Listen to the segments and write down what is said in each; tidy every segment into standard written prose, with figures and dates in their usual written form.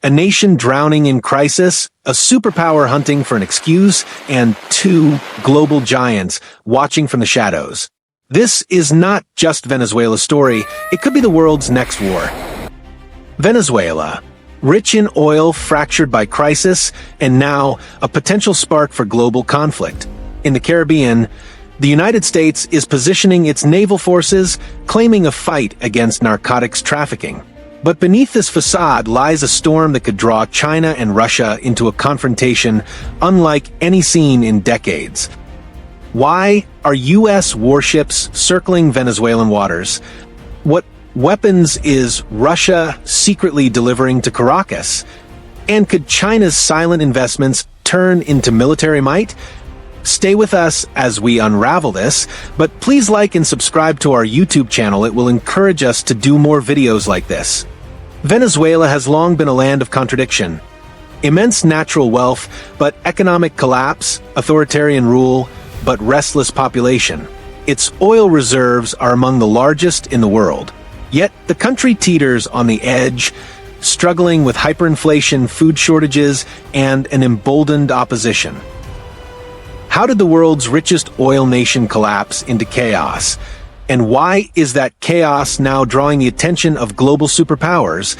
a nation drowning in crisis, a superpower hunting for an excuse, and two global giants watching from the shadows. This is not just Venezuela's story, it could be the world's next war. Venezuela, rich in oil, fractured by crisis, and now a potential spark for global conflict. In the Caribbean, the United States is positioning its naval forces, claiming a fight against narcotics trafficking. But beneath this facade lies a storm that could draw China and Russia into a confrontation unlike any seen in decades. Why are U.S. warships circling Venezuelan waters? What weapons is Russia secretly delivering to Caracas? And could China's silent investments turn into military might? Stay with us as we unravel this, but please like and subscribe to our YouTube channel. It will encourage us to do more videos like this. Venezuela has long been a land of contradiction. Immense natural wealth, but economic collapse, authoritarian rule, but restless population. Its oil reserves are among the largest in the world. Yet the country teeters on the edge, struggling with hyperinflation, food shortages, and an emboldened opposition. How did the world's richest oil nation collapse into chaos? And why is that chaos now drawing the attention of global superpowers?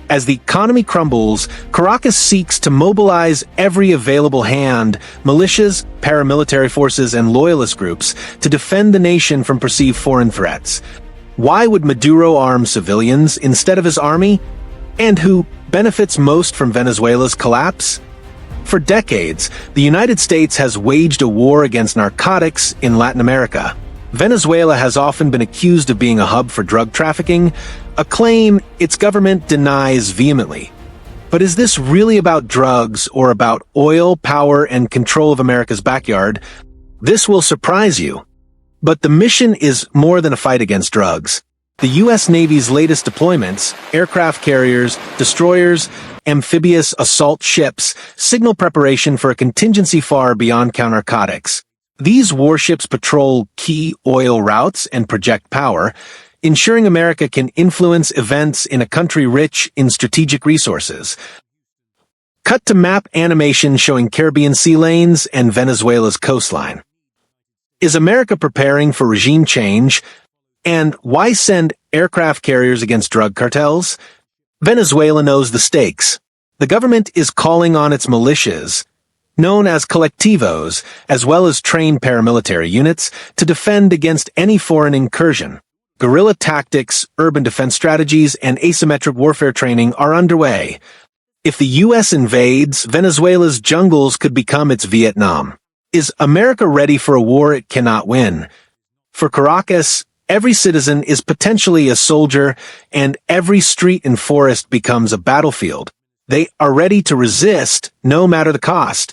As the economy crumbles, Caracas seeks to mobilize every available hand, militias, paramilitary forces, and loyalist groups to defend the nation from perceived foreign threats. Why would Maduro arm civilians instead of his army? And who benefits most from Venezuela's collapse? For decades, the United States has waged a war against narcotics in Latin America. Venezuela has often been accused of being a hub for drug trafficking, a claim its government denies vehemently. But is this really about drugs or about oil, power, and control of America's backyard? This will surprise you. But the mission is more than a fight against drugs. The U.S. Navy's latest deployments, aircraft carriers, destroyers, amphibious assault ships, signal preparation for a contingency far beyond counter-narcotics. These warships patrol key oil routes and project power, ensuring America can influence events in a country rich in strategic resources. Cut to map animation showing Caribbean sea lanes and Venezuela's coastline. Is America preparing for regime change? And why send aircraft carriers against drug cartels? Venezuela knows the stakes. The government is calling on its militias, known as colectivos, as well as trained paramilitary units, to defend against any foreign incursion. Guerrilla tactics, urban defense strategies, and asymmetric warfare training are underway. If the U.S. invades, Venezuela's jungles could become its Vietnam. Is America ready for a war it cannot win? For Caracas, every citizen is potentially a soldier, and every street and forest becomes a battlefield. They are ready to resist, no matter the cost.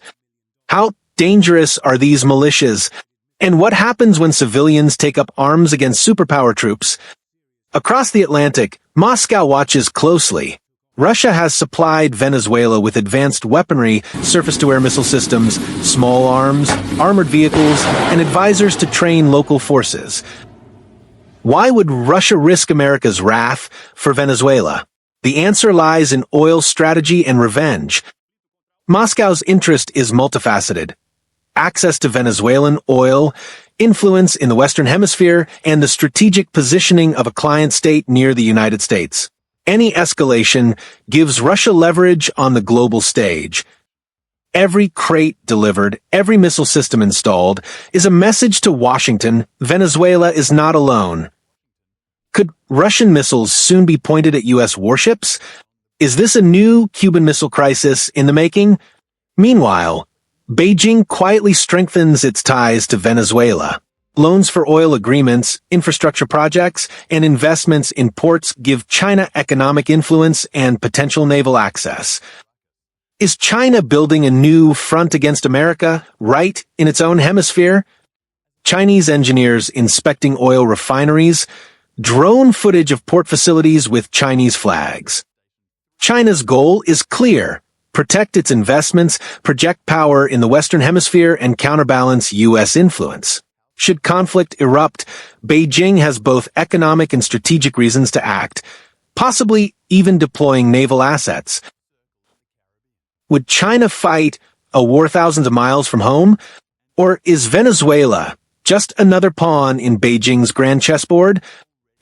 How dangerous are these militias? And what happens when civilians take up arms against superpower troops? Across the Atlantic, Moscow watches closely. Russia has supplied Venezuela with advanced weaponry, surface-to-air missile systems, small arms, armored vehicles, and advisors to train local forces. Why would Russia risk America's wrath for Venezuela? The answer lies in oil strategy and revenge. Moscow's interest is multifaceted. Access to Venezuelan oil, influence in the Western Hemisphere, and the strategic positioning of a client state near the United States. Any escalation gives Russia leverage on the global stage. Every crate delivered, every missile system installed, is a message to Washington: Venezuela is not alone. Could Russian missiles soon be pointed at U.S. warships? Is this a new Cuban Missile Crisis in the making? Meanwhile, Beijing quietly strengthens its ties to Venezuela. Loans for oil agreements, infrastructure projects, and investments in ports give China economic influence and potential naval access. Is China building a new front against America, right in its own hemisphere? Chinese engineers inspecting oil refineries, drone footage of port facilities with Chinese flags. China's goal is clear: protect its investments, project power in the Western Hemisphere, and counterbalance U.S. influence. Should conflict erupt, Beijing has both economic and strategic reasons to act, possibly even deploying naval assets. Would China fight a war thousands of miles from home? Or is Venezuela just another pawn in Beijing's grand chessboard?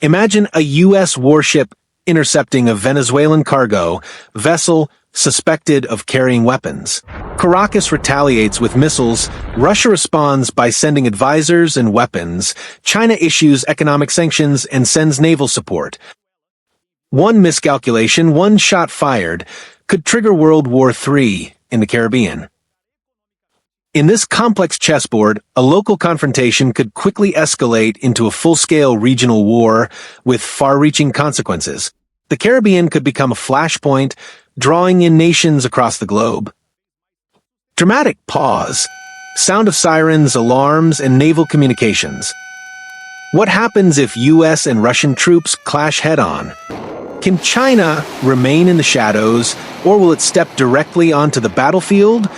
Imagine a U.S. warship intercepting a Venezuelan cargo vessel suspected of carrying weapons. Caracas retaliates with missiles, Russia responds by sending advisors and weapons, China issues economic sanctions and sends naval support. One miscalculation, one shot fired, could trigger World War III in the Caribbean. In this complex chessboard, a local confrontation could quickly escalate into a full-scale regional war with far-reaching consequences. The Caribbean could become a flashpoint, drawing in nations across the globe. Dramatic pause. Sound of sirens, alarms, and naval communications. What happens if U.S. and Russian troops clash head-on? Can China remain in the shadows, or will it step directly onto the battlefield?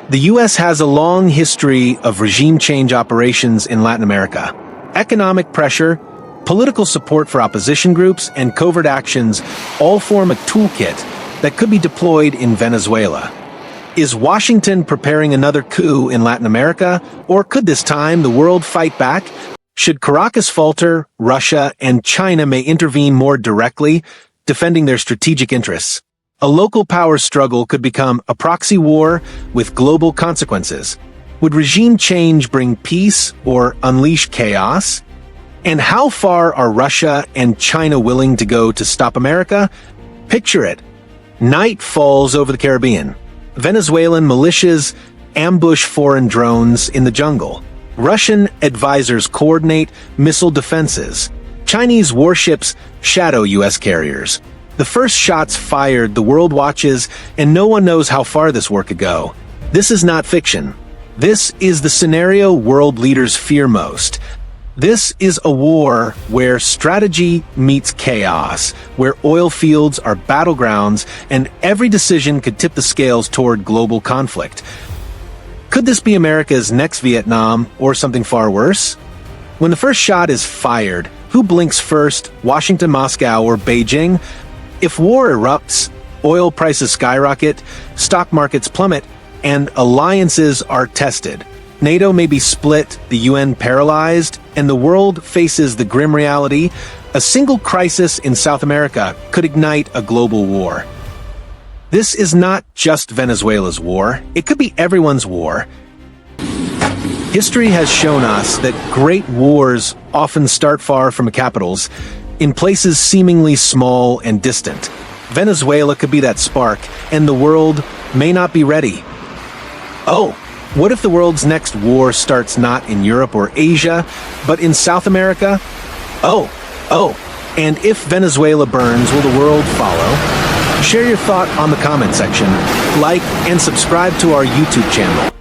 The U.S. has a long history of regime change operations in Latin America. Economic pressure, political support for opposition groups, and covert actions all form a toolkit that could be deployed in Venezuela. Is Washington preparing another coup in Latin America, or could this time the world fight back? Should Caracas falter, Russia and China may intervene more directly, defending their strategic interests. A local power struggle could become a proxy war with global consequences. Would regime change bring peace or unleash chaos? And how far are Russia and China willing to go to stop America? Picture it. Night falls over the Caribbean. Venezuelan militias ambush foreign drones in the jungle. Russian advisors coordinate missile defenses. Chinese warships shadow U.S. carriers. The first shots fired, the world watches, and no one knows how far this war could go. This is not fiction. This is the scenario world leaders fear most. This is a war where strategy meets chaos, where oil fields are battlegrounds, and every decision could tip the scales toward global conflict. Could this be America's next Vietnam, or something far worse? When the first shot is fired, who blinks first, Washington, Moscow, or Beijing? If war erupts, oil prices skyrocket, stock markets plummet, and alliances are tested. NATO may be split, the UN paralyzed, and the world faces the grim reality: a single crisis in South America could ignite a global war. This is not just Venezuela's war, it could be everyone's war. History has shown us that great wars often start far from capitals, in places seemingly small and distant. Venezuela could be that spark, and the world may not be ready. Oh, what if the world's next war starts not in Europe or Asia, but in South America? And if Venezuela burns, will the world follow? Share your thought on the comment section, like and subscribe to our YouTube channel.